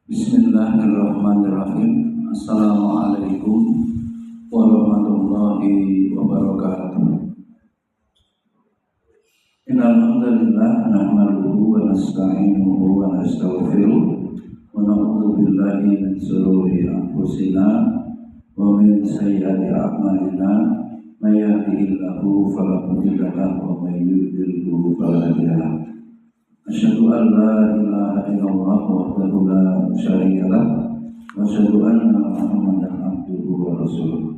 Bismillahirrahmanirrahim. Assalamualaikum warahmatullahi wabarakatuh. Innal hamdalillah nahmaduhu wa nasta'inuhu wa nastaghfiruh wa na'udzu billahi min shururi anfusina wa min sayyiati a'malina may yahdihillahu fala mudilla lahu wa may yudlilhu fala hadiya lahu. Asyhadu an la ilaha illallah wahdahu la syarika lah wa asyhadu anna Muhammadan abduhu wa rasuluh.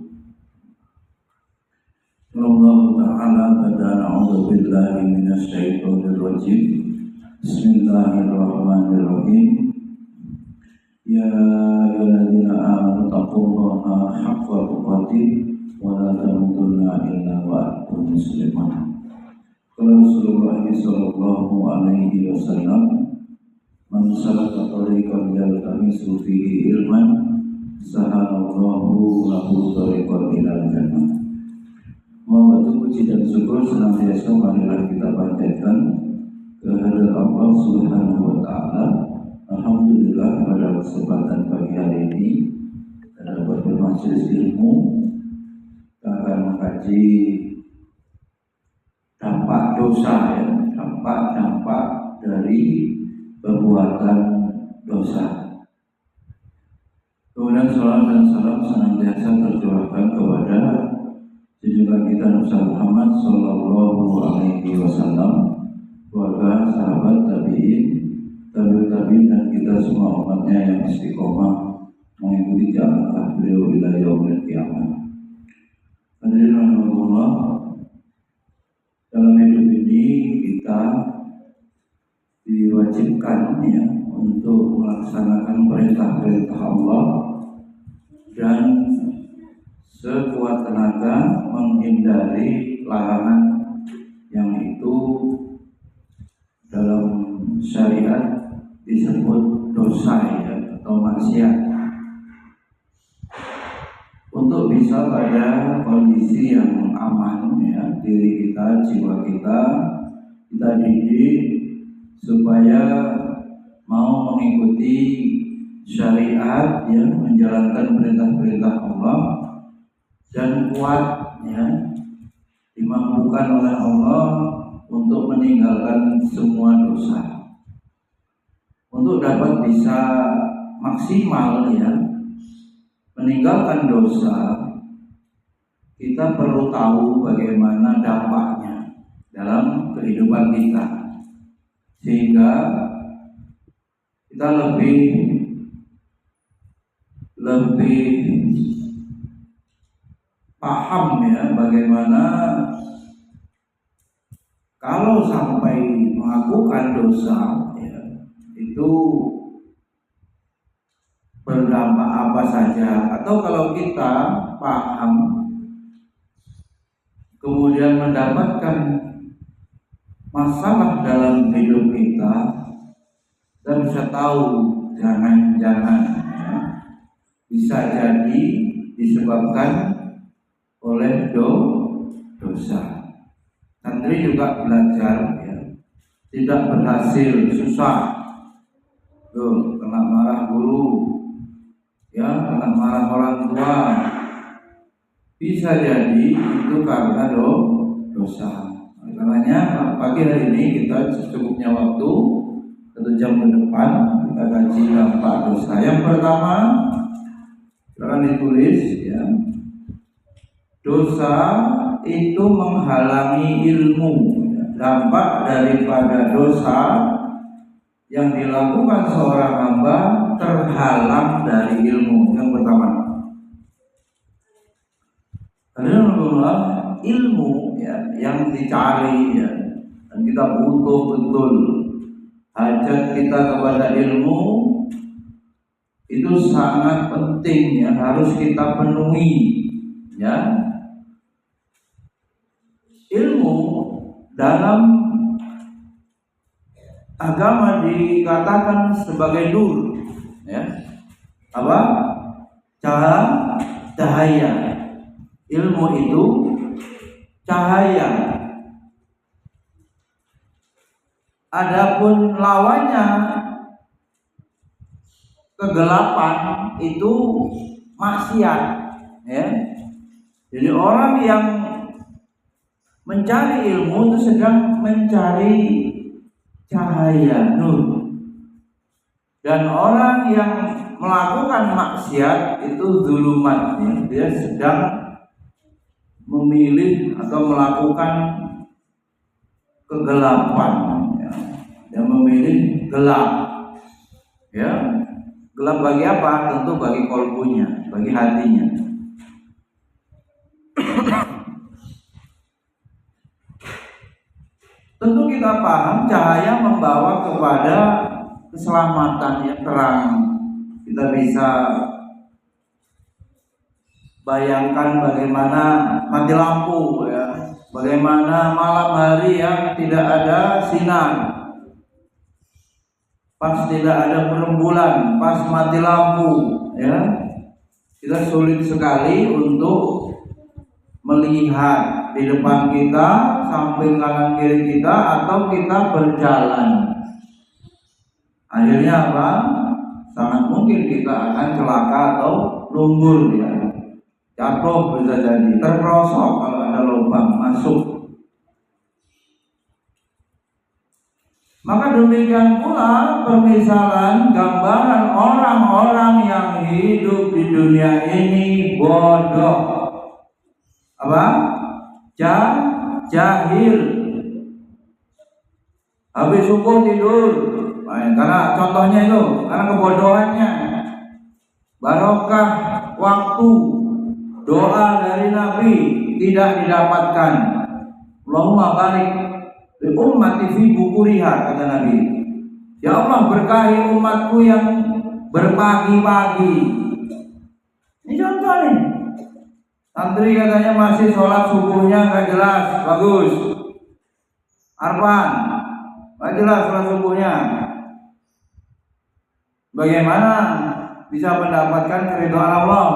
Allahu ta'ala bada na'udzu billahi minasy syaithanir rajim. Bismillahirrahmanirrahim. Ya ayyuhalladzina amanu taqullaha haqqa tuqatih wa la tamutunna illa wa antum muslimun. Rasulullah sallallahu alaihi wasallam, man salaka tariqan yaltamisu fihi ilman sahalallahu lahu tariqan ilal jannah. Mohon puji dan syukur senantiasa marilah kita panjatkan kehadirat Allah Subhanahu wa taala. Alhamdulillah pada kesempatan pagi hari ini kita dapat bermajelis ilmu, kita akan mengkaji dampak dosa, dampak dari perbuatan dosa. Kemudian salam dan salam senantiasa tercurahkan kepada junjungan kita Nabi Muhammad Sallallahu Alaihi Wasallam, keluarga, sahabat, tabi'in dan kita semua umatnya yang istiqomah mengikuti jalan beliau ila yaumil qiyamah. Hadirin rahimakumullah, dalam hidup ini kita diwajibkan untuk melaksanakan perintah-perintah Allah dan sekuat tenaga menghindari larangan yang itu dalam syariat disebut dosa atau maksiat. Untuk bisa pada kondisi yang aman diri kita, jiwa kita dididik supaya mau mengikuti syariat, menjalankan perintah-perintah Allah dan kuat dimampukan oleh Allah untuk meninggalkan semua dosa. Untuk dapat bisa maksimal meninggalkan dosa, kita perlu tahu bagaimana dampaknya dalam kehidupan kita, sehingga kita lebih paham bagaimana kalau sampai melakukan dosa itu berdampak apa saja, atau kalau kita paham kemudian mendapatkan masalah dalam hidup kita dan bisa tahu jangan-jangan bisa jadi disebabkan oleh dosa. Santri juga belajar tidak berhasil, susah, kena marah guru, kena marah orang tua, bisa jadi itu karena dosa. Karenanya pagi hari ini kita secukupnya waktu 1 jam ke depan kita kaji dampak dosa. Yang pertama, silakan ditulis dosa itu menghalangi ilmu. Dampak daripada dosa yang dilakukan seorang hamba terhalang dari ilmu. Yang pertama, adalah ilmu yang dicari dan kita butuh betul. Hajat kita kepada ilmu itu sangat penting, harus kita penuhi. Ilmu dalam agama dikatakan sebagai nur, apa? Cahaya. Ilmu itu cahaya. Adapun lawannya kegelapan itu maksiat, ya. Jadi orang yang mencari ilmu itu sedang mencari cahaya nur, dan orang yang melakukan maksiat itu zulumat, ya. Dia sedang memilih atau melakukan kegelapan, ya. Dia memilih gelap, ya. Gelap bagi apa? Tentu bagi kolbunya, bagi hatinya. Tentu kita paham cahaya membawa kepada keselamatan yang terang. Kita bisa bayangkan bagaimana mati lampu, ya. Bagaimana malam hari yang tidak ada sinar, pas tidak ada perembulan, pas mati lampu, ya. Kita sulit sekali untuk melihat di depan kita, samping kanan kiri kita, atau kita berjalan. Akhirnya apa? Sangat mungkin kita akan celaka atau lumpuh, ya. Jatuh bisa jadi, terperosok kalau ada lubang masuk. Maka demikian pula permisalan gambaran orang-orang yang hidup di dunia ini bodoh. Apa? Jahil. Habis subuh tidur. Karena contohnya itu, karena kebodohannya. Barokah waktu, doa dari Nabi tidak didapatkan. Allahumma barik li ummati fi bukuriha, kata Nabi. Ya Allah, berkahi umatku yang berpagi-pagi. Ini contoh nih. Santri katanya masih sholat subuhnya nggak jelas, bagus. Arfan, nggak jelas sholat subuhnya. Bagaimana bisa mendapatkan keridhaan Allah?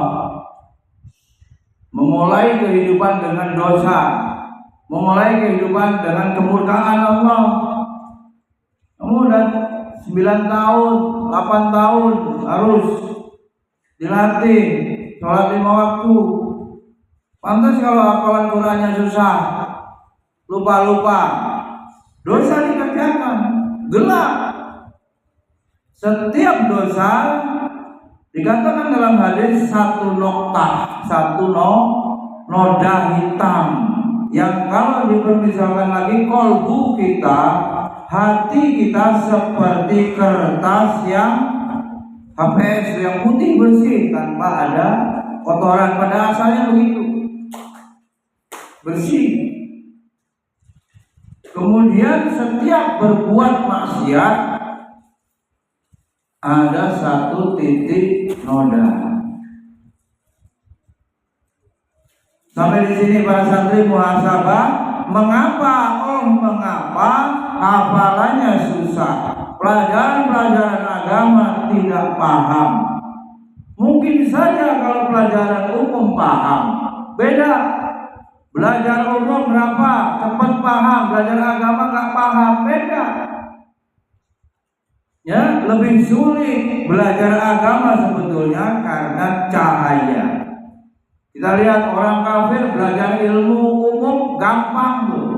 Memulai kehidupan dengan dosa, memulai kehidupan dengan kemurkaan Allah. Kamu udah 9 tahun, 8 tahun harus dilatih sholat 5 waktu. Pantas kalau hafalan Qurannya susah, lupa-lupa, dosa dikerjakan, gelap. Setiap dosa dikatakan dalam hadis satu noktah, noda hitam, yang kalau dipermisalkan lagi kolbu kita, hati kita seperti kertas yang HPS yang putih bersih tanpa ada kotoran. Pada asalnya begitu, bersih. Kemudian setiap berbuat maksiat ada satu titik noda. Sampai di sini para santri muhasabah, mengapa hafalannya susah, pelajaran agama tidak paham. Mungkin saja kalau pelajaran umum paham, beda. Belajar umum berapa cepat paham, belajar agama nggak paham, beda. Ya, lebih sulit belajar agama sebetulnya karena cahaya. Kita lihat orang kafir belajar ilmu umum gampang tuh.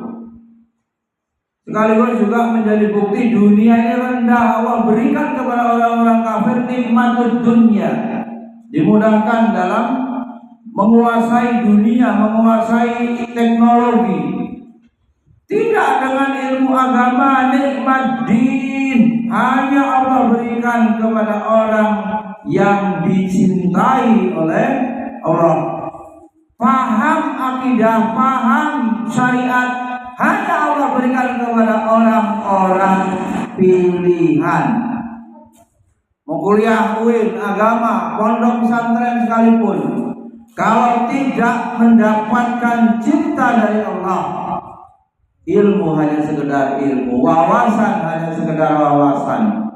Sekaligus juga menjadi bukti dunia ini rendah. Allah berikan kepada orang-orang kafir nikmatul dunia, dimudahkan dalam menguasai dunia, menguasai teknologi. Tidak dengan ilmu agama, nikmat din hanya Allah berikan kepada orang yang dicintai oleh Allah. Paham akidah, paham syariat hanya Allah berikan kepada orang-orang pilihan. Mau kuliah UIN, agama, pondok pesantren sekalipun, kalau tidak mendapatkan cinta dari Allah, ilmu hanya sekedar ilmu, wawasan hanya sekedar wawasan.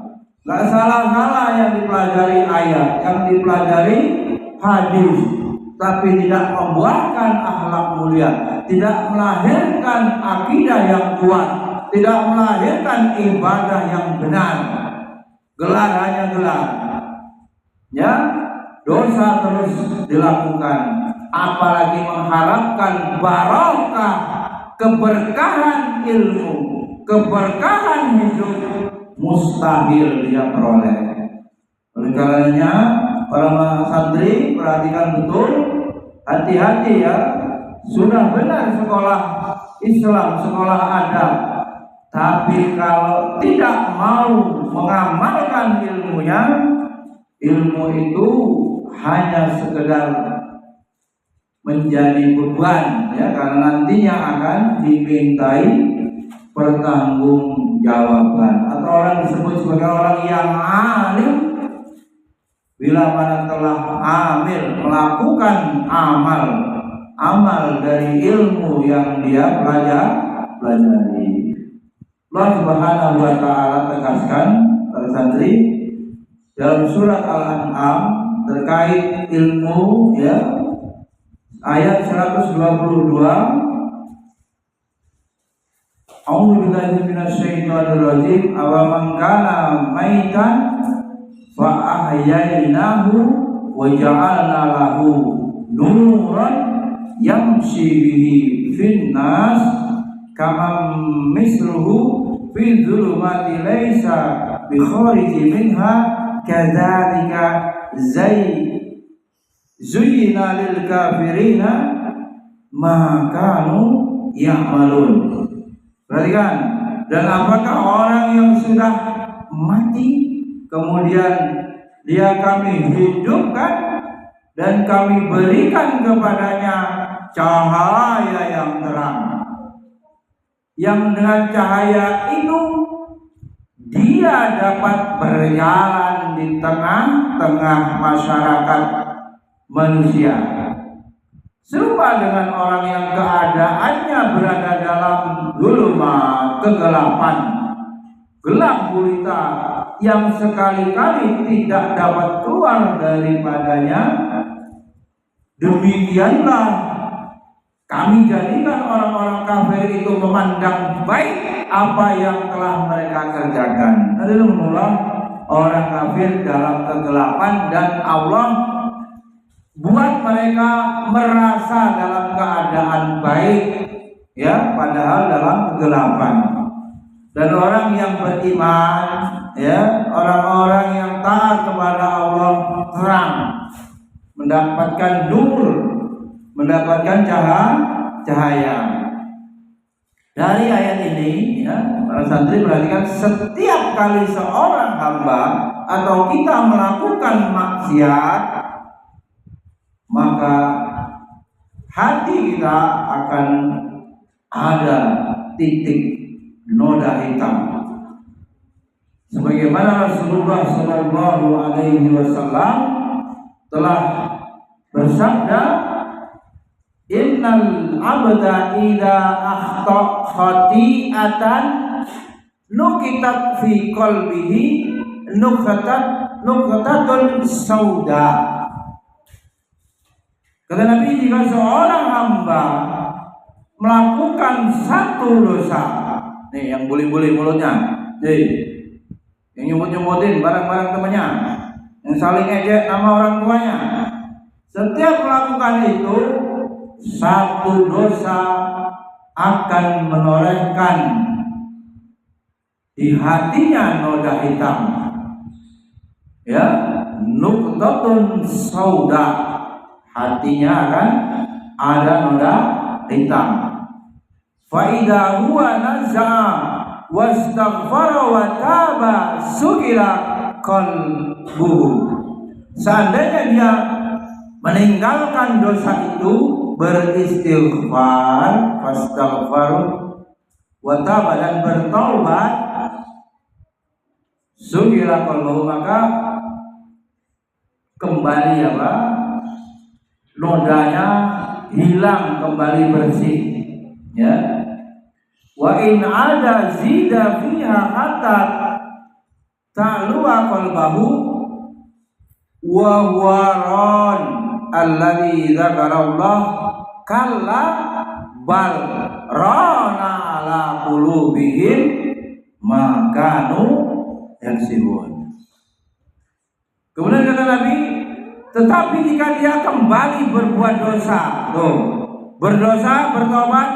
Gak salah-salah yang dipelajari ayat, yang dipelajari hadis, tapi tidak membuahkan akhlak mulia, tidak melahirkan akidah yang kuat, tidak melahirkan ibadah yang benar. Gelar hanya gelar. ya dosa terus dilakukan, apalagi mengharapkan barokah, keberkahan ilmu, keberkahan hidup, mustahil dia peroleh. Oleh karenanya para santri perhatikan betul, hati-hati ya. Sudah benar sekolah Islam, sekolah adab, tapi kalau tidak mau mengamalkan ilmunya, ilmu itu hanya sekedar menjadi beban ya, karena nantinya akan dimintai pertanggungjawaban. Atau orang disebut sebagai orang yang alim bila mana telah melakukan amal dari ilmu yang dia pelajari. Allah Subhanahu wa taala tegaskan para santri dalam surat Al-An'am terkait ilmu ya, ayat 122. A'udzubillahi minasyaitonir rajim. Awaman kana maitan fa ahyainahu wa ja'alna lahu nuran yamshi bihi fin nas kama misluhu fi dzulumati laisa bi khariji minha kadzalika zuyyina lil kafirina ma kanu ya'malun. Perhatikan, dan apakah orang yang sudah mati kemudian dia kami hidupkan dan kami berikan kepadanya cahaya yang terang, yang dengan cahaya itu dia dapat berjalan di tengah-tengah masyarakat manusia, serupa dengan orang yang keadaannya berada dalam zulumat, kegelapan, gelap gulita yang sekali-kali tidak dapat keluar daripadanya. Demikianlah kami jadikan orang-orang kafir itu memandang baik apa yang telah mereka kerjakan. Adalah orang kafir dalam kegelapan, dan Allah buat mereka merasa dalam keadaan baik ya, padahal dalam kegelapan. Dan orang yang beriman ya, orang-orang yang taat kepada Allah terang, mendapatkan nur, mendapatkan cahaya. Dari ayat ini ya, para santri perhatikan, setiap kali seorang hamba atau kita melakukan maksiat, maka hati kita akan ada titik noda hitam. Sebagaimana Rasulullah Shallallahu Alaihi Wasallam telah bersabda, innal abda idza akhta khati'atan nukitat fi qalbihi nuqtatun sauda. Kata Nabi, jika seorang hamba melakukan satu dosa, nih yang bully-bully mulutnya, nih yang nyumut-nyumutin barang-barang temannya, yang saling ejek nama orang tuanya, setiap melakukan itu, satu dosa akan menorehkan di hatinya noda hitam, ya, nuqtatun sauda, hatinya akan ada noda hitam. Fa idza huwa naza'a wastaghfara wa taba sugila qalbuhu. Seandainya dia meninggalkan dosa itu, beristighfar, fastaghfar wa taba, dan bertaubat, sugila qalbuhu, maka kembali apa? Nodanya hilang, kembali bersih, ya. Wa in ada zida fiha hatta ta'luwa qalbahu wa waron alladhi dzakarallah kalla bal rana ala qulubihim ma kanu yaksibun. Kemudian kata Nabi, tetapi jika dia kembali berbuat dosa, berdosa, bertobat,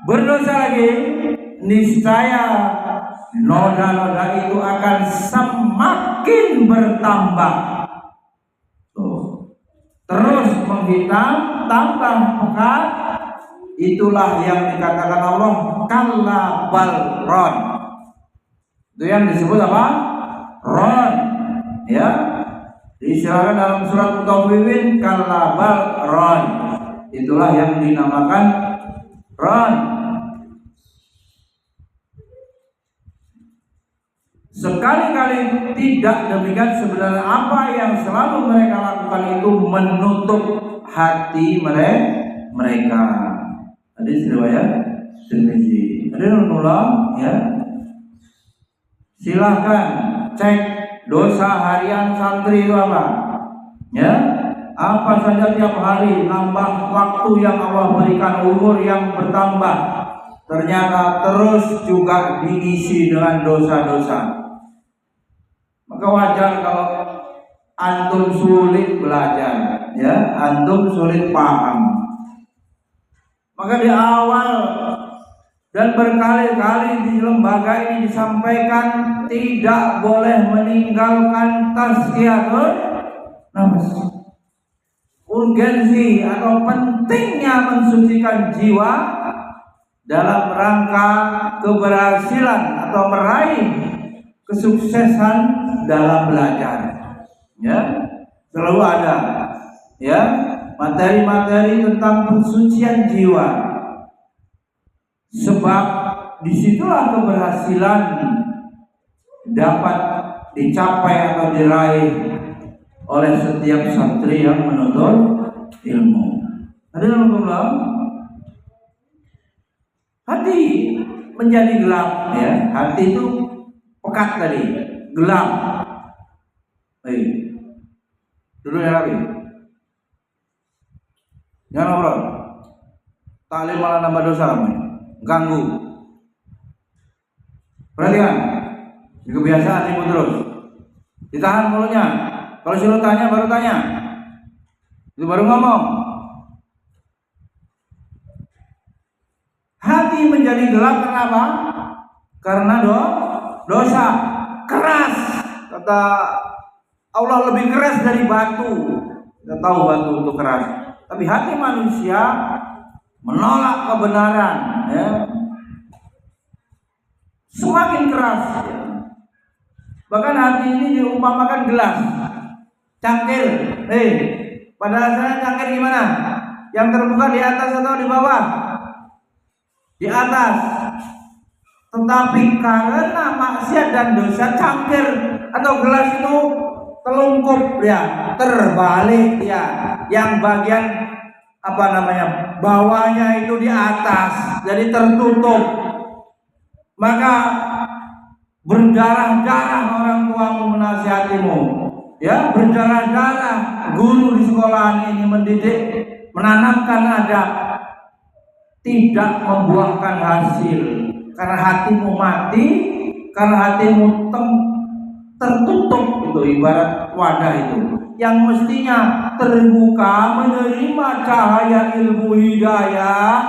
berdosa lagi, niscaya noda-noda itu akan semakin bertambah, terus menghitam, tambah pekat. Itulah yang dikatakan Allah kalla bal ron. Itu yang disebut apa? Ron. Ya, diistilahkan dalam surat Mutaffifin kalla bal ron. Itulah yang dinamakan ron. Sekali-kali tidak demikian. Sebenarnya apa yang selalu mereka lakukan itu menutup hati mereka. Hadis riwayat Tirmizi. Alhamdulillah, ya. Silahkan cek dosa harian santri itu apa, ya. Apa saja tiap hari, nambah waktu yang Allah berikan, umur yang bertambah, ternyata terus juga diisi dengan dosa-dosa. Maka wajar kalau antum sulit belajar, ya, antum sulit paham. Maka di awal dan berkali-kali di lembaga ini disampaikan tidak boleh meninggalkan tazkiyatun nafs. Urgensi atau pentingnya mensucikan jiwa dalam rangka keberhasilan atau meraih kesuksesan dalam belajar. Ya, selalu ada, ya, materi-materi tentang pensucian jiwa. Sebab disitulah keberhasilan dapat dicapai atau diraih oleh setiap santri yang menuntut ilmu. Alhamdulillah, hati menjadi gelap, ya. Hati itu pekat tadi, gelap. Baik. Dulu ya Rabi. Jangan ngobrol. Taklim malah nambah dosa kamu. Ganggu. Perhatikan. Ini kebiasaan ibu terus. Ditahan mulutnya. Kalau suruh tanya baru tanya. Itu baru ngomong. Hati menjadi gelap kenapa? Karena dosa. Keras. Kata Allah lebih keras dari batu. Kita tahu batu itu keras. Tapi hati manusia menolak kebenaran, ya. Semakin keras, ya. Bahkan hati ini diumpamakan gelas, cangkir. Pada asalnya cangkir gimana? Yang terbuka di atas atau di bawah? Di atas. Tetapi karena maksiat dan dosa, cangkir atau gelas itu telungkup, ya, terbalik, ya. Yang bagian bawahnya itu di atas, jadi tertutup. Maka berdarah-darah orang tuamu menasihatimu, ya, berdarah-darah guru di sekolah ini mendidik, menanamkan adab, tidak membuahkan hasil karena hatimu mati, karena hatimu tertutup. Itu ibarat wadah itu yang mestinya terbuka menerima cahaya ilmu hidayah,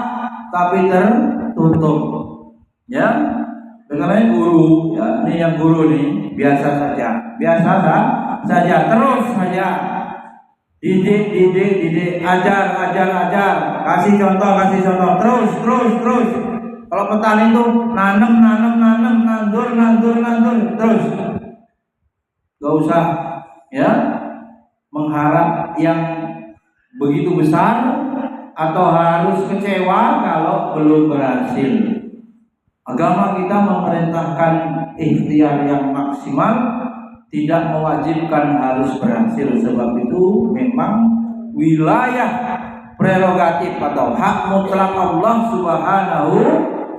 tapi tertutup, ya. Dengan guru, ya, ini yang guru nih biasa saja, terus saja didik, ajar, kasih contoh, terus. Kalau petani itu nanam, nandur, terus. Gak usah, ya, mengharap yang begitu besar atau harus kecewa kalau belum berhasil. Agama kita memerintahkan ikhtiar yang maksimal, tidak mewajibkan harus berhasil. Sebab itu memang wilayah prerogatif atau hak mutlak Allah Subhanahu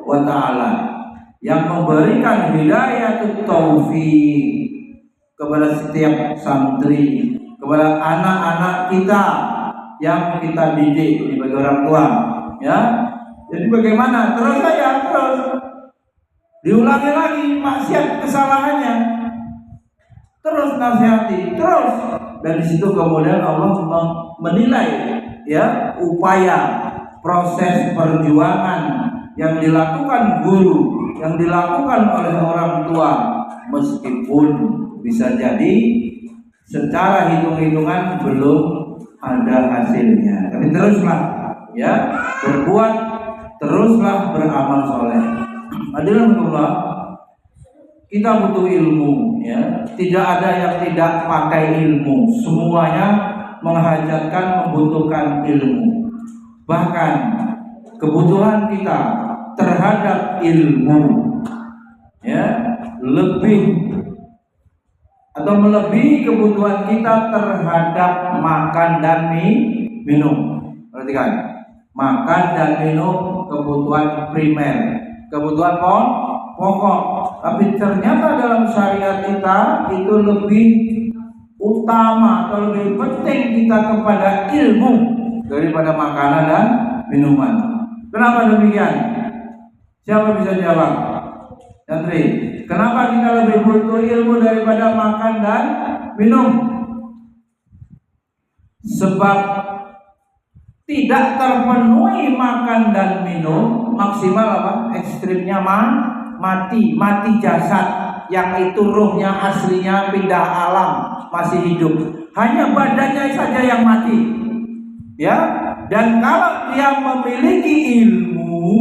wa ta'ala yang memberikan hidayah taufik kepada setiap santri, kepada anak-anak kita yang kita didik sebagai orang tua, ya. Jadi bagaimana? Terus diulangi lagi maksiat kesalahannya, terus nasihati, terus dan di situ kemudian Allah menilai ya upaya proses perjuangan yang dilakukan guru, yang dilakukan oleh orang tua, meskipun bisa jadi secara hitung-hitungan belum ada hasilnya, tapi teruslah ya berbuat, teruslah beramal soleh. Alhamdulillah, kita butuh ilmu ya, tidak ada yang tidak pakai ilmu, semuanya menghajatkan, membutuhkan ilmu. Bahkan kebutuhan kita terhadap ilmu ya lebih atau melebihi kebutuhan kita terhadap makan dan minum. Perhatikan, makan dan minum kebutuhan primer, kebutuhan pokok. Tapi ternyata dalam syariat kita itu lebih utama atau lebih penting kita kepada ilmu daripada makanan dan minuman. Kenapa demikian? Siapa bisa jawab? Yandri, kenapa kita lebih butuh ilmu daripada makan dan minum? Sebab tidak terpenuhi makan dan minum maksimal apa? Ekstrimnya mati jasad, yang itu ruhnya aslinya pindah alam, masih hidup. Hanya badannya saja yang mati. Ya, dan kalau dia memiliki ilmu,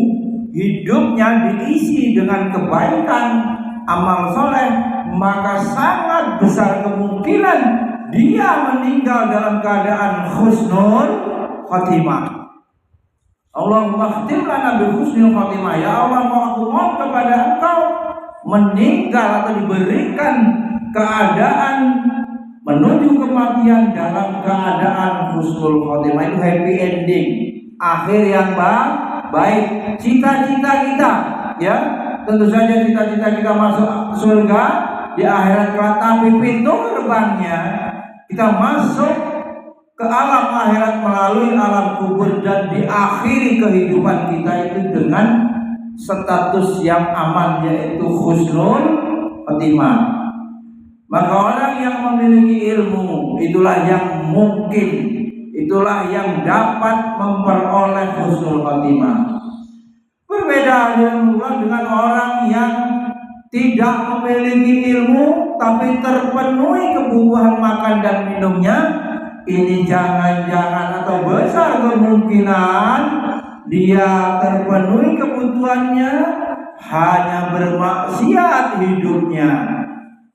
hidupnya diisi dengan kebaikan, amal soleh, maka sangat besar kemungkinan dia meninggal dalam keadaan husnul khotimah. Allahumma khtim lana bi husnul khotimah. Ya Allah, aku mohon kepada Engkau meninggal atau diberikan keadaan menuju kematian dalam keadaan husnul khotimah, itu happy ending, akhir yang baik. Cita-cita kita ya, tentu saja cita-cita kita masuk surga di akhirat kelak, tapi pintu gerbangnya kita masuk ke alam akhirat melalui alam kubur, dan diakhiri kehidupan kita itu dengan status yang aman, yaitu husnul khotimah. Maka orang yang memiliki ilmu itulah yang mungkin, itulah yang dapat memperoleh husnul khotimah. Berbeda dengan orang yang tidak memiliki ilmu tapi terpenuhi kebutuhan makan dan minumnya. Ini jangan-jangan atau besar kemungkinan dia terpenuhi kebutuhannya, hanya bermaksiat hidupnya.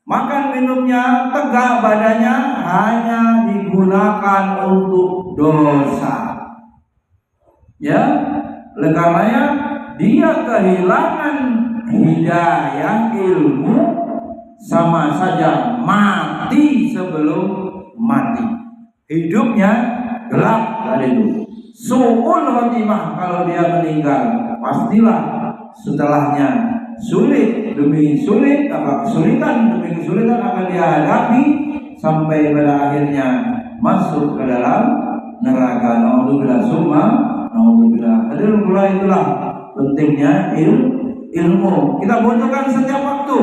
Makan minumnya tegak, badannya hanya digunakan untuk dosa. Ya, oleh karenanya dia kehilangan hidayah ilmu, sama saja mati sebelum mati. Hidupnya gelap dari itu. Su'ul khotimah kalau dia meninggal, pastilah setelahnya sulit demi sulit, kesulitan demi kesulitan akan dihadapi sampai pada akhirnya masuk ke dalam neraka. Naudzubillah summa naudzubillah. Alhamdulillah, itulah pentingnya ilmu. Kita butuhkan setiap waktu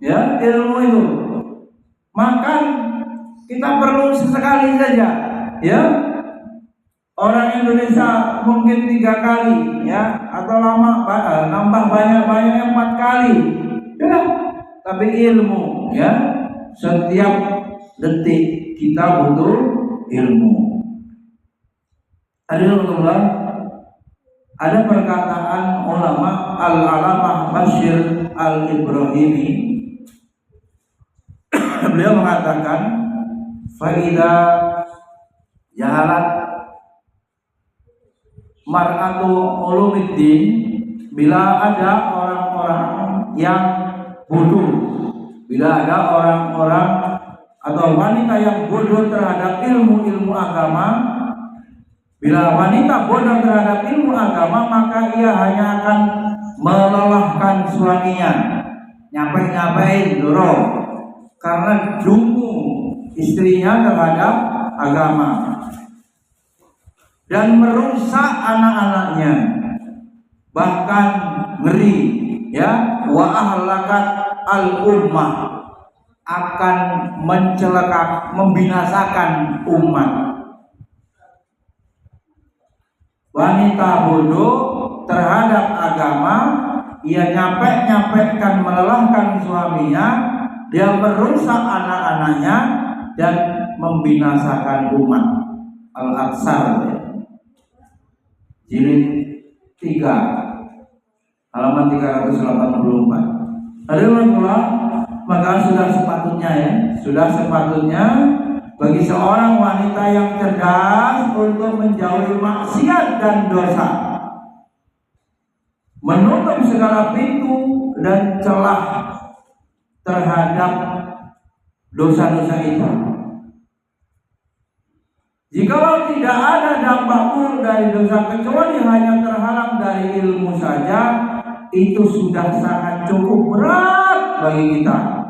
ya ilmu itu. Makan kita perlu sesekali saja ya. Orang Indonesia mungkin 3 kali ya, atau lama nambah banyak 4 kali ya. Tapi ilmu ya, setiap detik kita butuh ilmu. Ada perkataan ulama Al-Alamah Bashir Al-Ibrahimi. Beliau mengatakan, faida jahalat mar'atu ulumiddin, bila ada orang-orang yang bodoh, bila ada orang-orang atau wanita yang bodoh terhadap ilmu-ilmu agama, bila wanita bodoh terhadap ilmu agama, maka ia hanya akan melelahkan suaminya, nyapain dorong, karena dungu istrinya terhadap agama, dan merusak anak-anaknya, bahkan ngeri ya, wa ahlakat al ummah, akan membinasakan umat. Wanita bodoh terhadap agama, ia nyapek-nyapekkan, melelahkan suaminya, dia merusak anak-anaknya dan membinasakan umat. Al-Aqsar, jilid 3 halaman 384. Alhamdulillah, maka sudah sepatutnya bagi seorang wanita yang cerdas untuk menjauhi maksiat dan dosa, menutup segala pintu dan celah terhadap dosa-dosa itu. Jikalau tidak ada dampak buruk dari dosa kecuali hanya terhalang dari ilmu saja, itu sudah sangat cukup berat bagi kita.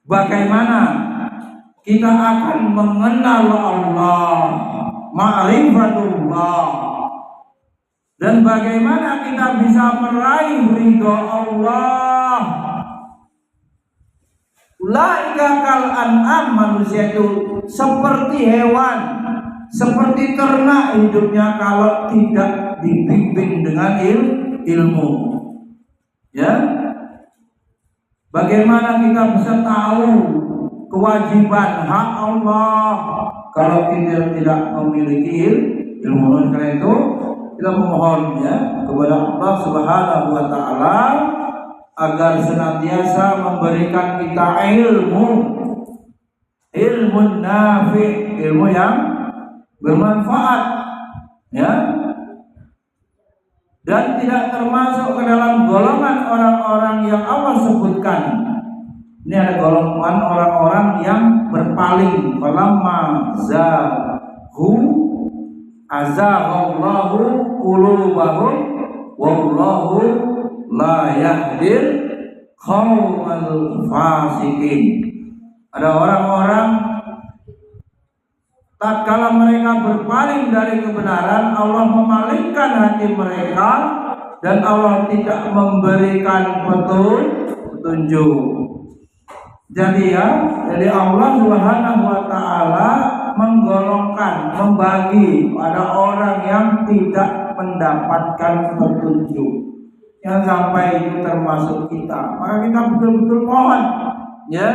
Bagaimana kita akan mengenal Allah, ma'rifatullah, dan bagaimana kita bisa meraih ridho Allah. Ulaika kal an'am, manusia itu seperti hewan, seperti ternak hidupnya kalau tidak dibimbing dengan ilmu. Ya, bagaimana kita bisa tahu kewajiban hak Allah kalau kita tidak memiliki ilmu? Karena itu kita memohon ya kepada Allah Subhanahu wa taala agar senantiasa memberikan kita ilmu nafi, ilmu yang bermanfaat, ya, dan tidak termasuk ke dalam golongan orang-orang yang Allah sebutkan. Ini ada golongan orang-orang yang berpaling. Falamma zahu azaghallahu qulubahum wallahu la yahdil qaumal fasikin. Ada orang-orang tatkala mereka berpaling dari kebenaran, Allah memalingkan hati mereka dan Allah tidak memberikan petunjuk. Jadi Allah Subhanahu wa taala menggolongkan, membagi pada orang yang tidak mendapatkan petunjuk. Yang sampai itu termasuk kita. Maka kita betul-betul mohon, ya,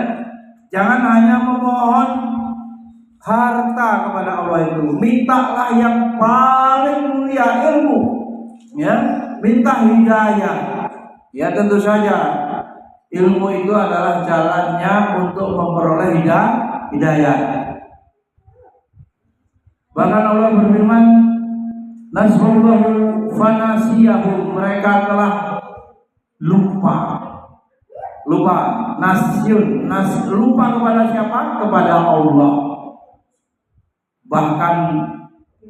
jangan hanya memohon harta kepada Allah itu, mintalah yang paling mulia, ilmu, ya, minta hidayah. Ya, tentu saja ilmu itu adalah jalannya untuk memperoleh hidayah. Bahkan Allah berfirman, nasrullahu fanasiyahum, mereka telah lupa, lupa kepada siapa? Kepada Allah. Bahkan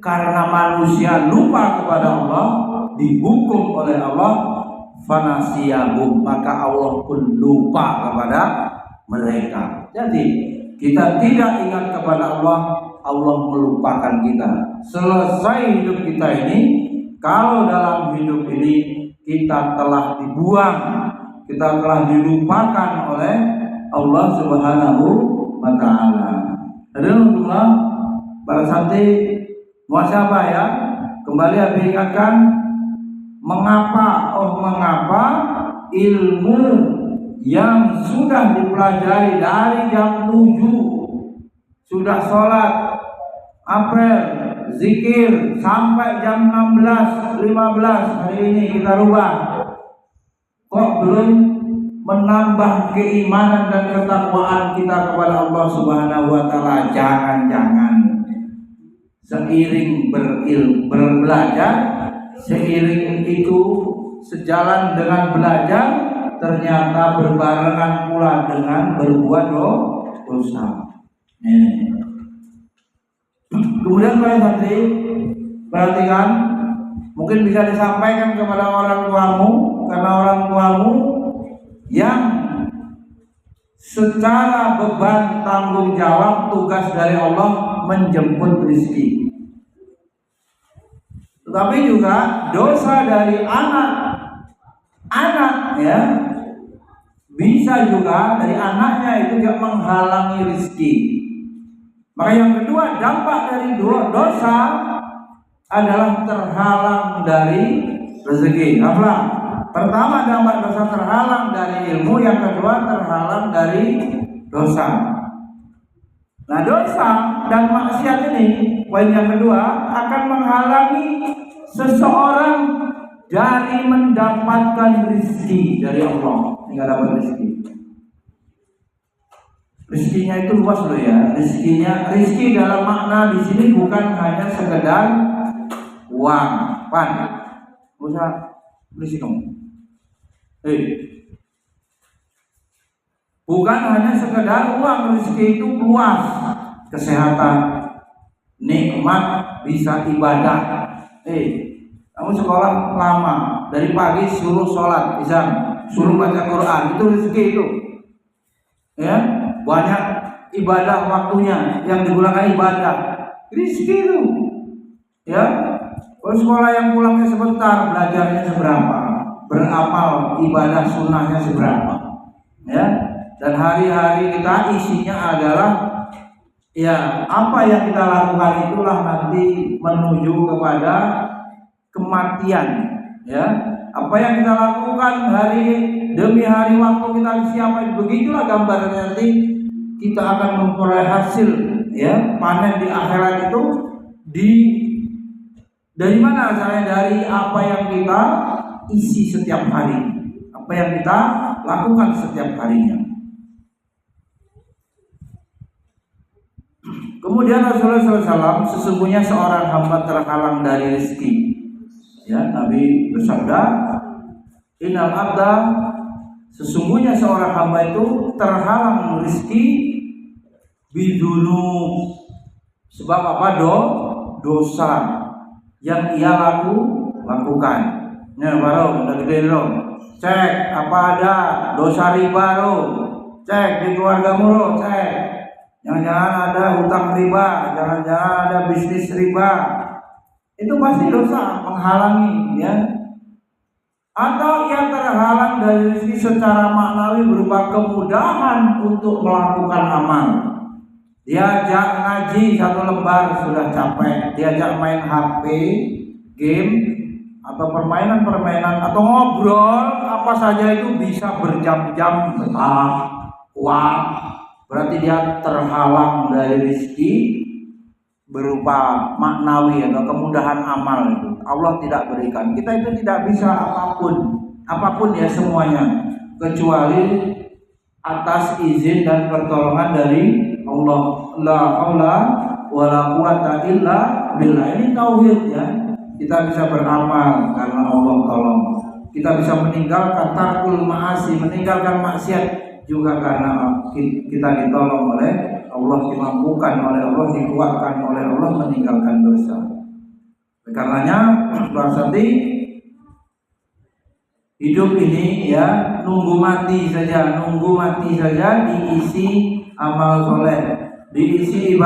karena manusia lupa kepada Allah, dihukum oleh Allah, fanasiyahum, maka Allah pun lupa kepada mereka. Jadi kita tidak ingat kepada Allah, Allah melupakan kita. Selesai hidup kita ini, kalau dalam hidup ini kita telah dibuang, kita telah dilupakan oleh Allah Subhanahu wa taala. Alhamdulillah, para santri muhasabah ya, kembali saya ingatkan mengapa ilmu yang sudah dipelajari dari jam 7, sudah sholat, apel, zikir sampai jam 16:15 hari ini kita rubah, kok belum menambah keimanan dan ketakwaan kita kepada Allah Subhanahu wa taala? Jangan-jangan seiring belajar, seiring itu sejalan dengan belajar, ternyata berbarengan pula dengan berbuat dosa. Kemudian para santri, perhatikan, mungkin bisa disampaikan kepada orang tuamu, karena orang tuamu yang secara beban tanggung jawab tugas dari Allah menjemput rezeki. Tetapi juga dosa dari anak ya, Bisa juga dari anaknya itu juga menghalangi rezeki. Maka yang kedua, dampak dari dosa adalah terhalang dari rezeki. Apa? Pertama, dampak dosa terhalang dari ilmu. Yang kedua, terhalang dari dosa. Nah, dosa dan maksiat ini, poin yang kedua, akan menghalangi seseorang dari mendapatkan rezeki dari Allah. Nggak dapat rezeki. Rezekinya itu luas loh ya. Rezeki dalam makna di sini bukan hanya sekedar uang. Pan, usah rezeki kamu. Bukan hanya sekedar uang. Rezeki itu luas. Kesehatan, nikmat, bisa ibadah. Kamu sekolah lama, dari pagi suruh sholat, suruh baca Quran, itu rezeki itu. Ya, banyak ibadah waktunya yang digunakan ibadah, rezeki itu. Ya, kalau sekolah yang pulangnya sebentar, belajarnya seberapa, beramal ibadah sunnahnya seberapa. Ya, dan hari-hari kita isinya adalah ya apa yang kita lakukan itulah nanti menuju kepada kematian. Ya, apa yang kita lakukan hari demi hari waktu kita siapa, begitulah gambarannya nanti kita akan memperoleh hasil ya panen di akhirat itu dari mana asalnya? Dari apa yang kita isi setiap hari, apa yang kita lakukan setiap harinya. Kemudian Rasulullah SAW, sesungguhnya seorang hamba terhalang dari rezeki. Ya, Nabi bersabda, Innal abda, sesungguhnya seorang hamba itu terhalang rezeki bidunu, sebab apa? Dosa yang ia lakukan. Nah, baru udah gede dong. Cek apa ada dosa riba lo. Cek di keluargamu lo, cek. Jangan-jangan ada hutang riba, jangan-jangan ada bisnis riba. Itu pasti dosa, menghalangi ya. Atau yang terhalang dari rezeki secara maknawi berupa kemudahan untuk melakukan amal. Diajak ngaji satu lembar sudah capek, diajak main HP, game, atau permainan atau ngobrol apa saja itu bisa berjam-jam kuat. Berarti dia terhalang dari rezeki berupa maknawi atau kemudahan amal itu. Allah tidak berikan. Kita itu tidak bisa apapun ya semuanya, kecuali atas izin dan pertolongan dari Allah. La haula wala quwata illa billah. Ini tauhid ya. Kita bisa beramal karena Allah tolong. Kita bisa meninggalkan tarkul ma'asi, meninggalkan maksiat juga karena kita ditolong oleh Allah, dimampukan oleh Allah, dikuatkan oleh Allah meninggalkan dosa. Karenanya berarti hidup ini ya nunggu mati saja diisi amal soleh, diisi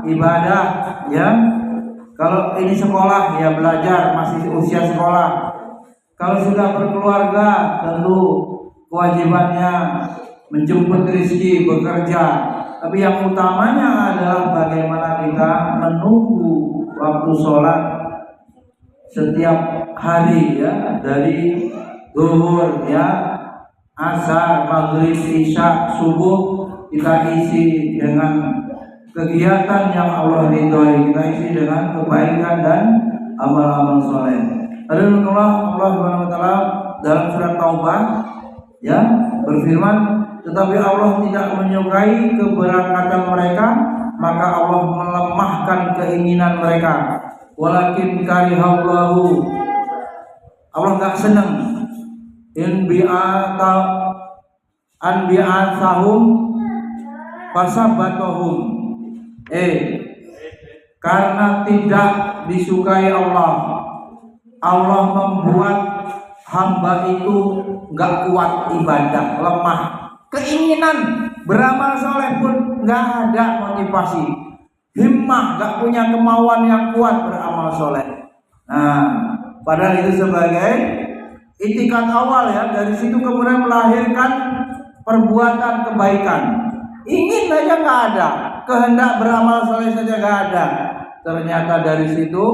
ibadah ya. Kalau ini sekolah ya belajar, masih usia sekolah. Kalau sudah berkeluarga tentu kewajibannya menjemput rezeki, bekerja. Tapi yang utamanya adalah bagaimana kita menunggu waktu sholat setiap hari ya, dari zuhur ya, asar, maghrib, isya, subuh, kita isi dengan kegiatan yang Allah ridhoi, kita isi dengan kebaikan dan amal-amal soleh. Lalu Allah Subhanahu wa taala dalam surat Taubah ya berfirman, tetapi Allah tidak menyukai keberangkatan mereka, maka Allah melemahkan keinginan mereka. Walakin karihallahu, Allah nggak senang anbi'atsahum fasabatuhum. Karena tidak disukai Allah membuat hamba itu nggak kuat ibadah, lemah. Keinginan beramal soleh pun nggak ada motivasi, himmah, nggak punya kemauan yang kuat beramal soleh. Nah, padahal itu sebagai itikat awal ya. Dari situ kemudian melahirkan perbuatan kebaikan. Ingin aja nggak ada, kehendak beramal soleh saja nggak ada. Ternyata dari situ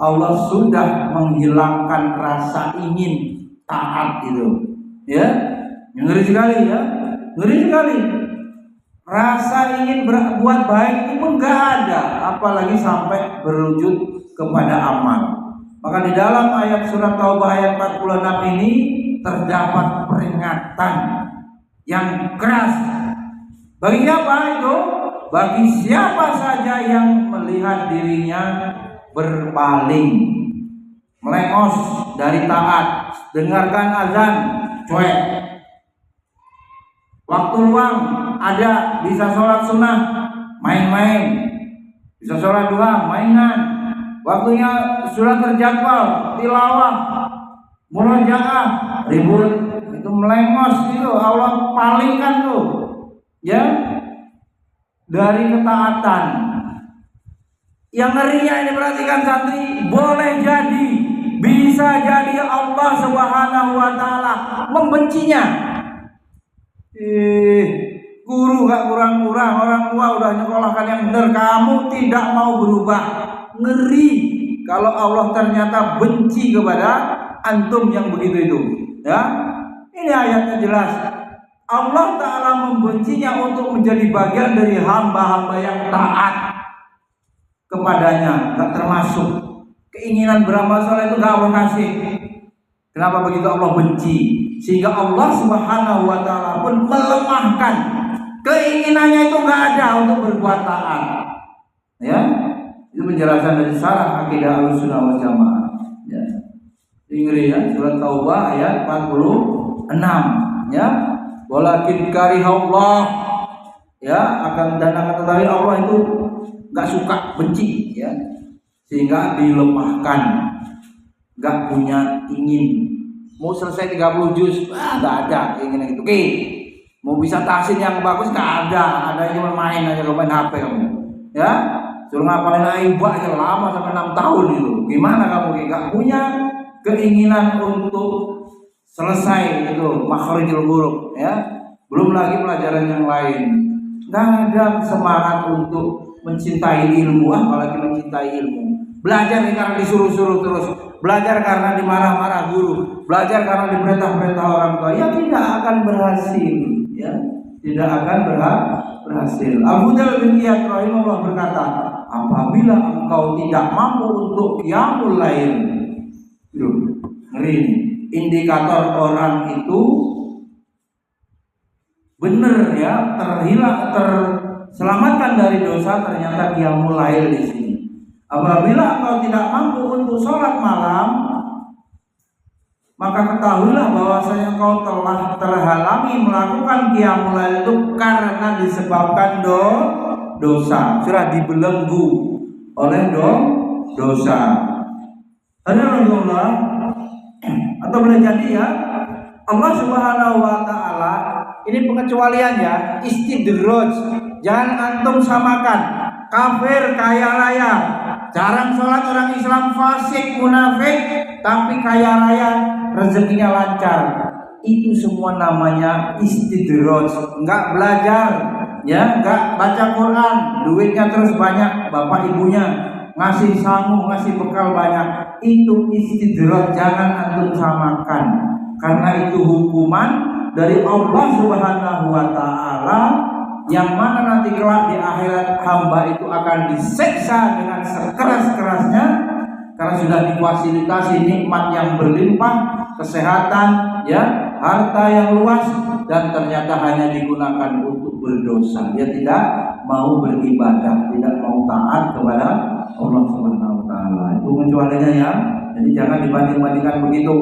Allah sudah menghilangkan rasa ingin taat itu. Ya, ngeri sekali ya, ngeri sekali. Rasa ingin berbuat baik itu pun nggak ada, apalagi sampai berwujud kepada amal. Maka di dalam ayat surat Taubah ayat 46 ini terdapat peringatan yang keras. Bagi siapa itu? Bagi siapa saja yang melihat dirinya berpaling, melengos dari taat, dengarkan azan, cuek. Waktu luang ada, bisa sholat sunnah, main-main. Bisa sholat duha, mainan. Waktunya sudah terjadwal, tilawah, murojaah, ribut. Itu melengos itu, Allah palingkan tuh. Ya, dari ketaatan. Yang ngerinya ini perhatikan santri, boleh jadi, bisa jadi Allah Subhanahu wa taala membencinya. Guru gak kurang-kurang, orang tua udah nyekolahkan yang benar, kamu tidak mau berubah. Ngeri kalau Allah ternyata benci kepada antum yang begitu itu. Ya, ini ayatnya jelas. Allah Ta'ala membencinya untuk menjadi bagian dari hamba-hamba yang taat kepadanya. Gak termasuk keinginan beramal soleh itu gak Allah kasih. Kenapa begitu Allah benci? Sehingga Allah Subhanahu wa Ta'ala pun melemahkan keinginannya itu gak ada untuk berbuat taat. Ya, itu penjelasan dari syarah akidah Ahlussunnah wal Jamaah. Ya, Inggris ya, surat Taubah ayat 46. Ya, walakin karihallah, ya, akan tetapi Allah itu gak suka, benci, ya, sehingga dilemahkan, gak punya ingin. Mau selesai 30 juz, gak ada keinginan itu. Oke, mau bisa tahsin yang bagus gak ada, cuma main aja, main HP kamu. Ya, suruh ngapalin aibah aja lama sampai 6 tahun itu. Gimana kamu gak punya keinginan untuk selesai itu makhrijul huruf, ya. Belum lagi pelajaran yang lain. Gak ada semangat untuk mencintai ilmu, apalagi mencintai ilmu. Belajar karena disuruh-suruh terus, belajar karena dimarah-marah guru, belajar karena diperintah-perintah orang tua, ya tidak akan berhasil, ya. Tidak akan berhasil. Al-Fudail bin Iyad rahimahullah berkata, apabila engkau tidak mampu untuk qiyamul lail, ngeri, indikator orang itu benar, ya, terselamatkan dari dosa, ternyata qiyamul lail di sini. Apabila engkau tidak mampu untuk sholat malam, maka ketahuilah bahwasanya engkau telah terhalangi melakukan qiyamul lail itu karena disebabkan dosa, sudah dibelenggu oleh dosa. Alhamdulillah. Atau boleh jadi ya, Allah Subhanahu wa Ta'ala ini pengecualiannya istidraj. Jangan antum samakan kafir kaya raya, jarang sholat orang Islam, fasik munafik, tapi kaya raya, rezekinya lancar. Itu semua namanya istidraj. Enggak belajar, ya, enggak baca Quran, duitnya terus banyak, bapak ibunya ngasih sangu, ngasih bekal banyak. Itu istidraj, jangan antum samakan, karena itu hukuman dari Allah Subhanahu wa Ta'ala, yang mana nanti kelak di akhirat hamba itu akan diseksa dengan sekeras-kerasnya karena sudah difasilitasi nikmat yang berlimpah, kesehatan, ya, harta yang luas, dan ternyata hanya digunakan untuk berdosa. Dia tidak mau beribadah, tidak mau taat kepada Allah Subhanahu wa Ta'ala. Itu kecualinya, ya. Jadi jangan dibanding-bandingkan begitu.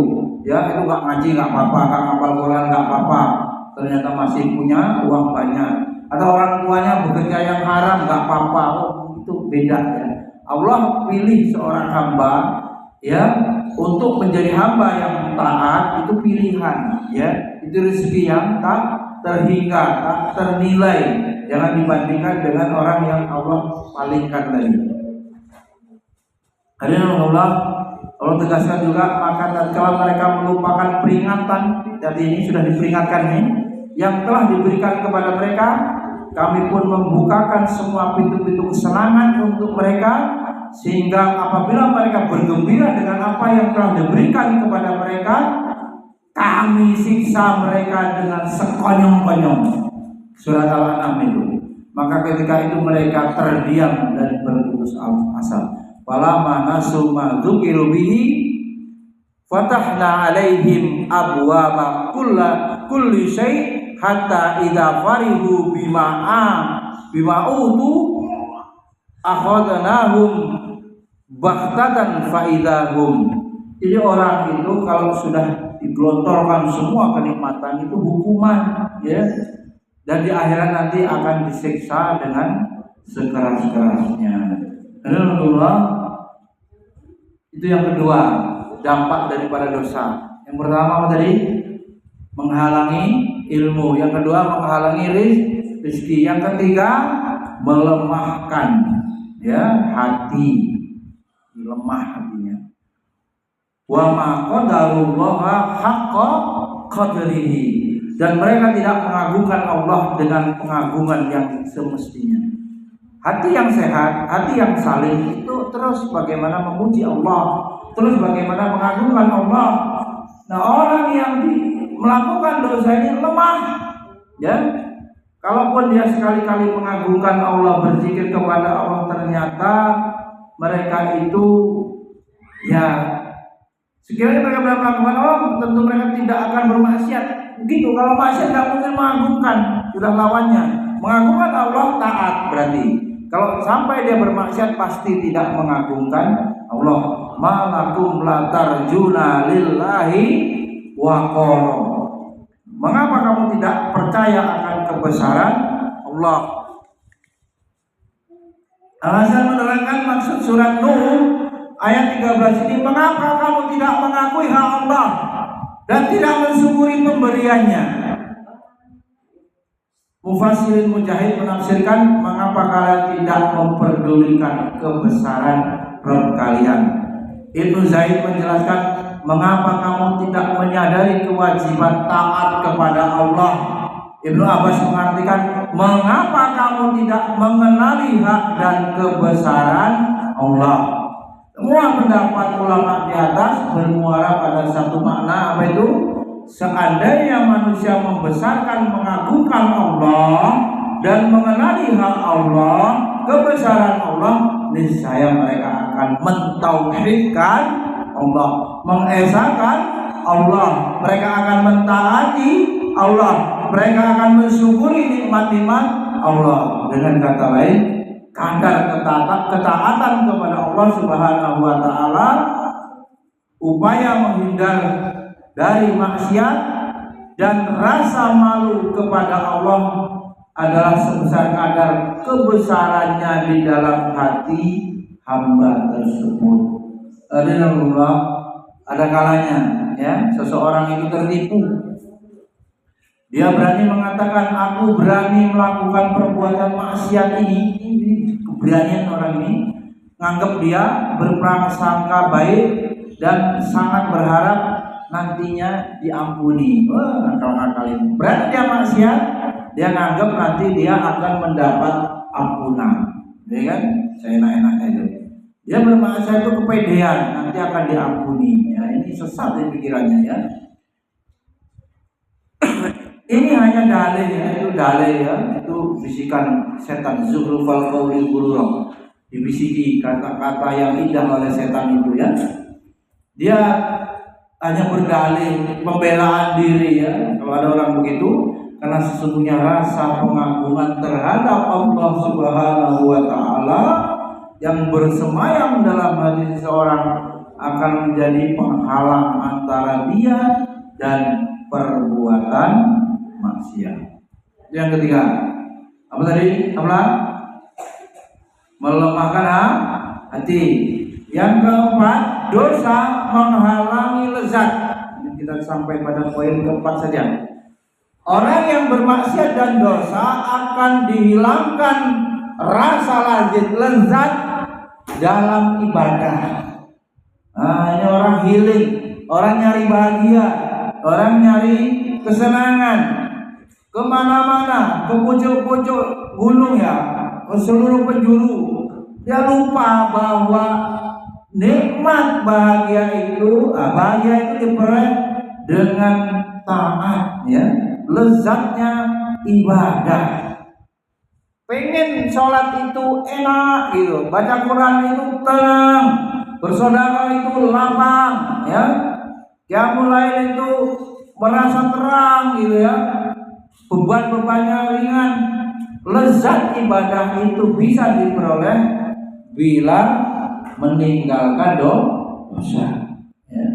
Ya, itu nggak ngaji nggak apa-apa, nggak hafal Quran nggak apa-apa, ternyata masih punya uang banyak. Atau orang tuanya bekerja yang haram nggak apa-apa. Oh, itu beda, ya. Allah pilih seorang hamba, ya, untuk menjadi hamba yang taat, itu pilihan, ya. Itu rezeki yang tak terhingga, tak ternilai. Jangan dibandingkan dengan orang yang Allah palingkan tadi. Hadirin Allah tegaskan juga, maka tatkala mereka melupakan peringatan, jadi ini sudah diperingatkan nih, yang telah diberikan kepada mereka. Kami pun membukakan semua pintu-pintu kesenangan untuk mereka, sehingga apabila mereka bergembira dengan apa yang telah diberikan kepada mereka, kami siksa mereka dengan sekonyong-konyong. Surat Al-An'am itu. Maka ketika itu mereka terdiam dan berputus asa. Falamma nasu ma dzukiru bihi fatahna alaihim abwaaba kulli syai' hatta idza farihu bima utu akhadnahum baghtatan fa idzahum. Jadi orang itu kalau sudah digelontorkan semua kenikmatan itu hukuman, ya, dan di akhirat nanti akan disiksa dengan sekeras-kerasnya. Alhamdulillah. Itu yang kedua, dampak daripada dosa. Yang pertama apa tadi? Menghalangi ilmu. Yang kedua menghalangi rezeki. Yang ketiga melemahkan, ya, hati, lemah hatinya. Wa ma qadarullaha haqqa qadrihi, dan mereka tidak mengagungkan Allah dengan pengagungan yang semestinya. Hati yang sehat, hati yang saleh itu terus bagaimana memuji Allah, terus bagaimana mengagungkan Allah. Nah, orang yang melakukan dosa ini lemah, ya. Kalaupun dia sekali-kali mengagungkan Allah, berzikir kepada Allah, ternyata mereka itu, ya, sekiranya mereka melakukan Allah, tentu mereka tidak akan bermaksiat. Begitu, kalau maksiat tidak mungkin mengagungkan, sudah lawannya. Mengagungkan Allah taat berarti. Kalau sampai dia bermaksiat pasti tidak mengagungkan Allah. Malakum la tarjuna lillahi waqara. Mengapa kamu tidak percaya akan kebesaran Allah? Al-Hasan menerangkan maksud surat Nuh ayat 13 ini, mengapa kamu tidak mengakui hak Allah dan tidak mensyukuri pemberiannya? Mufassirin Mujahid menafsirkan, mengapa kalian tidak memperdulikan kebesaran Rabb kalian? Ibnu Zaid menjelaskan, mengapa kamu tidak menyadari kewajiban taat kepada Allah? Ibnu Abbas mengartikan, mengapa kamu tidak mengenali hak dan kebesaran Allah? Semua pendapat ulama di atas bermuara pada satu makna, apa itu? Seandainya manusia membesarkan, mengagungkan Allah dan mengenali hak Allah, kebesaran Allah, niscaya mereka akan mentauhidkan Allah, mengesahkan Allah. Mereka akan mentaati Allah, mereka akan mensyukuri nikmat-nikmat Allah. Dengan kata lain, kadar ketaatan kepada Allah Subhanahu wa taala, upaya menghindar dari maksiat dan rasa malu kepada Allah adalah sebesar kadar kebesarannya di dalam hati hamba tersebut. Alhamdulillah, ada kalanya, ya, seseorang itu tertipu. Dia berani mengatakan, aku berani melakukan perbuatan maksiat ini. Keberanian orang ini, nganggap dia berprasangka baik dan sangat berharap nantinya diampuni. Wah, ngakal-ngakalin. Berarti dia maksiat, dia nganggap nanti dia akan mendapat ampunan. Ya kan? Saya enak-enaknya itu. Dia bermaksiat itu kepedean, nanti akan diampuni. Ya, ini sesat ya pikirannya, ya. Ini hanya dalil, ya, itu dalil, ya, itu bisikan setan, zukhrufal qaulil ghurur. Dibisiki kata-kata yang indah oleh setan itu, ya. Dia hanya berdalih pembelaan diri, ya, kalau ada orang begitu, karena sesungguhnya rasa pengagungan terhadap Allah Subhanahu wa taala yang bersemayam dalam hati seseorang akan menjadi penghalang antara dia dan perbuatan maksiat. Yang ketiga, apa tadi? Apa? Melemahkan hati. Yang keempat, dosa menghalangi lezat. Kita sampai pada poin keempat saja. Orang yang bermaksiat dan dosa akan dihilangkan rasa lezat dalam ibadah. Nah, ini orang healing, orang nyari bahagia, orang nyari kesenangan. kemana-mana, ke pucuk-pucuk gunung ya, ke seluruh penjuru. Dia lupa bahwa nikmat bahagia itu diperoleh dengan taat, ya, lezatnya ibadah. Pengen sholat itu enak gitu, baca Quran itu tenang, bersedekah itu lapang, ya, qiyamul lail itu merasa terang gitu ya, beban-bebannya ringan. Lezat ibadah itu bisa diperoleh bila meninggalkan dosa. Ya.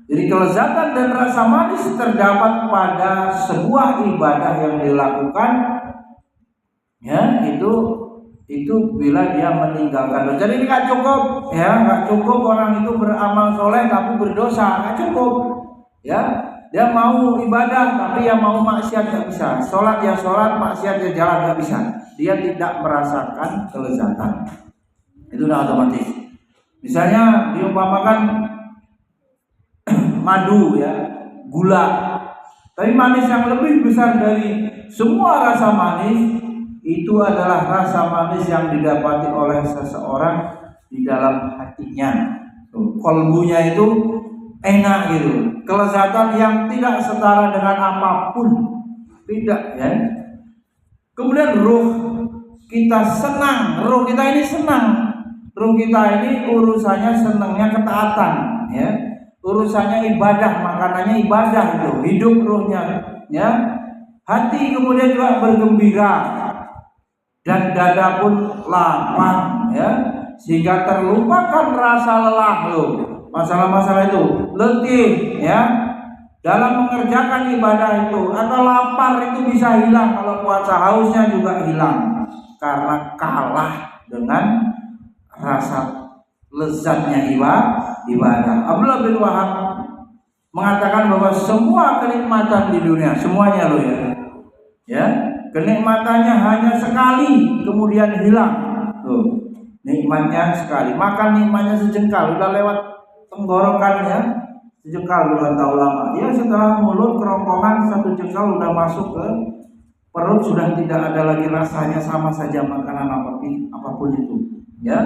Jadi kelezatan dan rasa manis terdapat pada sebuah ibadah yang dilakukan, ya, itu bila dia meninggalkan dosa. Jadi nggak cukup, ya, nggak cukup orang itu beramal soleh tapi berdosa, nggak cukup, ya. Dia mau ibadah tapi yang mau maksiat nggak bisa. Sholat ya sholat, maksiat ya jalan, nggak bisa. Dia tidak merasakan kelezatan. Itu udah otomatis. Misalnya diumpamakan madu, ya, gula. Tapi manis yang lebih besar dari semua rasa manis itu adalah rasa manis yang didapati oleh seseorang di dalam hatinya. Kolbunya itu enak gitu. Kelezatan yang tidak setara dengan apapun, tidak, ya. Kemudian ruh kita senang, ruh kita ini senang, ruh kita ini urusannya senangnya ketaatan, ya, urusannya ibadah, makanannya ibadah itu, hidup ruhnya, ya. Hati kemudian juga bergembira dan dada pun lapang, ya, sehingga terlupakan rasa lelah loh. Masalah-masalah itu, letih, ya, dalam mengerjakan ibadah itu, atau lapar itu bisa hilang kalau puasa, hausnya juga hilang karena kalah dengan rasa lezatnya ibadah. Abdullah bin Wahab mengatakan bahwa semua kenikmatan di dunia, semuanya loh, ya, kenikmatannya hanya sekali kemudian hilang. Tuh, nikmatnya sekali, makan nikmatnya sejengkal, udah lewat tenggorokannya sejengkal, udah tahu lama. Ya, setelah mulut kerongkongan satu jengkal udah masuk ke perut, sudah tidak ada lagi rasanya, sama saja makanan apapun itu, ya.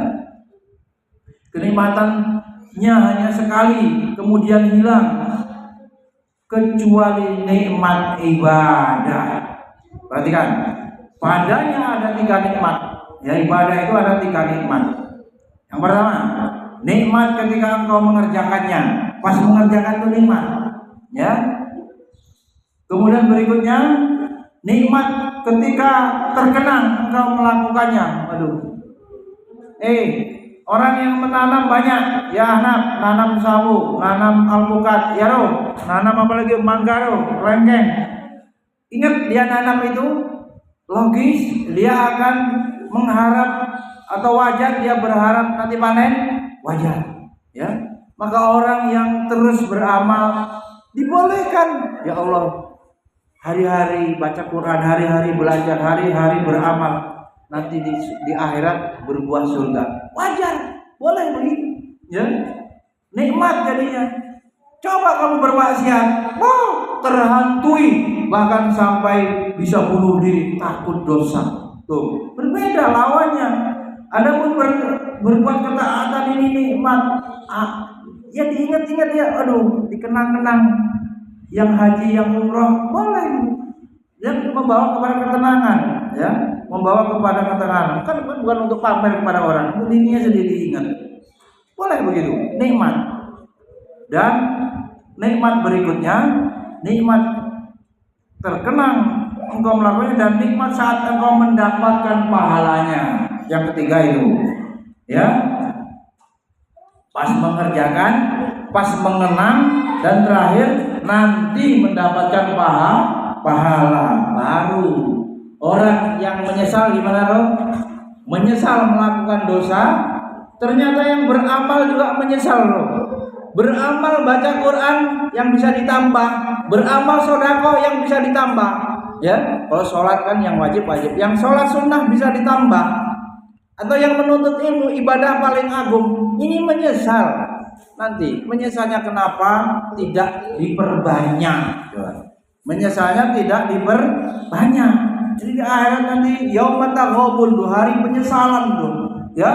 Kenikmatannya hanya sekali kemudian hilang, kecuali nikmat ibadah. Perhatikan, padanya ada 3 nikmat. Ya, ibadah itu ada 3 nikmat. Yang pertama, nikmat ketika engkau mengerjakannya, pas mengerjakan itu nikmat, ya. Kemudian berikutnya, nikmat ketika terkenang engkau melakukannya. Aduh, orang yang menanam banyak, ya, nanam sawu, nanam alpukat, ya roh, nanam apalagi mangga roh, lengkeng. Ingat, dia nanam itu logis, dia akan mengharap atau wajar dia berharap nanti panen, wajar, ya. Maka orang yang terus beramal dibolehkan, ya Allah, hari-hari baca Quran, hari-hari belajar, hari-hari beramal, nanti di akhirat berbuah surga, wajar, boleh begitu, ya. Nikmat jadinya. Coba kamu bermaksiat, terhantui, bahkan sampai bisa bunuh diri, takut dosa. Tuh, berbeda lawannya. Adapun berbuat ketaatan ini nikmat, ya diingat-ingat ya, aduh, dikenang-kenang. Yang haji, yang umroh, boleh. Yang membawa kepada ketenangan, ya, membawa kepada ketenangan. Kan bukan untuk pamer kepada orang, untuk dirinya sendiri ingat. Boleh begitu, nikmat. Dan nikmat berikutnya, nikmat terkenang engkau melakukannya, dan nikmat saat engkau mendapatkan pahalanya. Yang ketiga itu, ya, pas mengerjakan, pas mengenang, dan terakhir nanti mendapatkan pahala baru. Orang yang menyesal gimana loh? Menyesal melakukan dosa, ternyata yang beramal juga menyesal loh. Beramal baca Quran yang bisa ditambah, beramal sodako yang bisa ditambah, ya. Kalau sholat kan yang wajib, yang sholat sunnah bisa ditambah, atau yang menuntut ilmu ibadah paling agung, ini menyesal. Nanti menyesalnya kenapa tidak diperbanyak, Menyesalnya tidak diperbanyak. Jadi di akhirat nanti yaumut taghabun, hari penyesalan tuh, ya.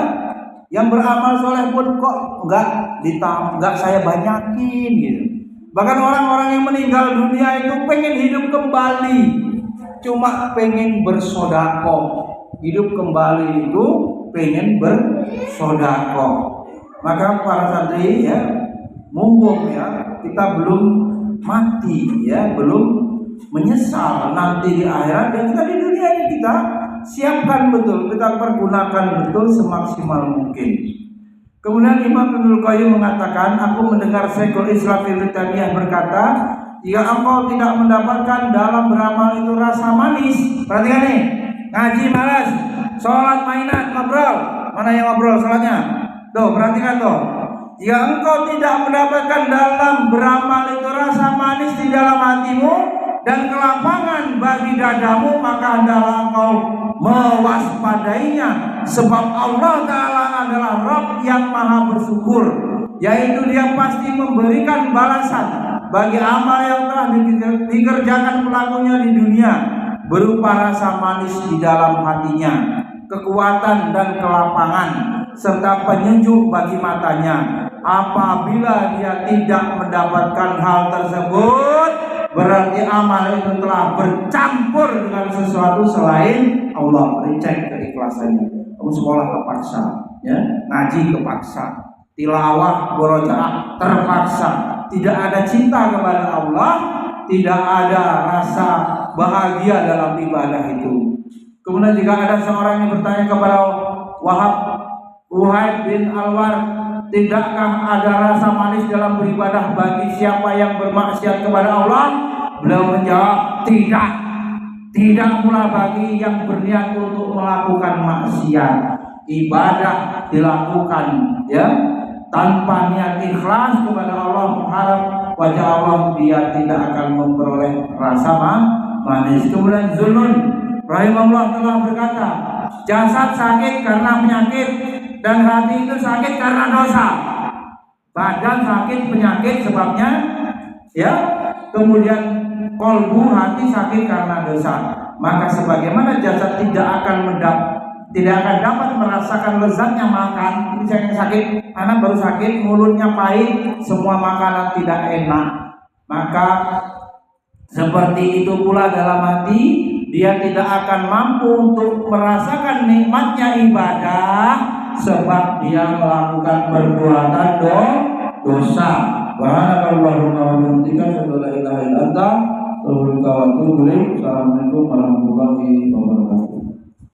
Yang beramal soleh pun kok enggak saya banyakin gitu. Bahkan orang-orang yang meninggal dunia itu pengen hidup kembali, cuma pengen bersedekah. Hidup kembali itu pengen bersedekah. Maka para santri ya, mumpung ya kita belum mati ya, belum menyesal nanti di akhirat, dan kita di dunia ini kita siapkan betul, kita pergunakan betul semaksimal mungkin. Kemudian Imam Ibnul Qayyim mengatakan, aku mendengar Syekhul Islam Ibnu Taimiyah berkata, jika engkau tidak mendapatkan dalam beramal itu rasa manis, perhatikan nih, ngaji malas, sholat mainan, ngobrol, mana yang ngobrol sholatnya? Tuh, perhatikan tuh. Jika engkau tidak mendapatkan dalam beramal itu rasa manis di dalam hatimu dan kelapangan bagi dadamu, maka hendaklah engkau mewaspadainya, sebab Allah Ta'ala adalah Rabb yang maha bersyukur, yaitu Dia pasti memberikan balasan bagi amal yang telah dikerjakan pelakunya di dunia, berupa rasa manis di dalam hatinya, kekuatan dan kelapangan, serta penyejuk bagi matanya. Apabila dia tidak mendapatkan hal tersebut, berarti amal itu telah bercampur dengan sesuatu selain Allah. Dicek keikhlasannya. Kamu sekolah kepaksa, ya, ngaji kepaksa, tilawah murojaah terpaksa, tidak ada cinta kepada Allah, tidak ada rasa bahagia dalam ibadah itu. Kemudian jika ada seorang yang bertanya kepada Wahab bin Alwar, tidakkah ada rasa manis dalam beribadah bagi siapa yang bermaksiat kepada Allah? Beliau menjawab, tidak. Tidak pula bagi yang berniat untuk melakukan maksiat. Ibadah dilakukan ya tanpa niat ikhlas kepada Allah, mengharap wajah Allah, dia tidak akan memperoleh rasa manis. Kemudian Zulun rahimahullah telah berkata, jasad sakit karena penyakit dan hati itu sakit karena dosa. Badan sakit penyakit sebabnya ya, kemudian kolbu hati sakit karena dosa. Maka sebagaimana jasad tidak akan dapat merasakan lezatnya makan. Ini saya yang sakit, anak baru sakit, mulutnya pahit, semua makanan tidak enak. Maka seperti itu pula dalam hati, dia tidak akan mampu untuk merasakan nikmatnya ibadah, sebab dia melakukan perbuatan dosa. Subhanakallahumma wa bihamdika, asyhadu an la ilaha illa anta, astaghfiruka wa atubu ilaik. Assalamualaikum warahmatullahi wabarakatuh.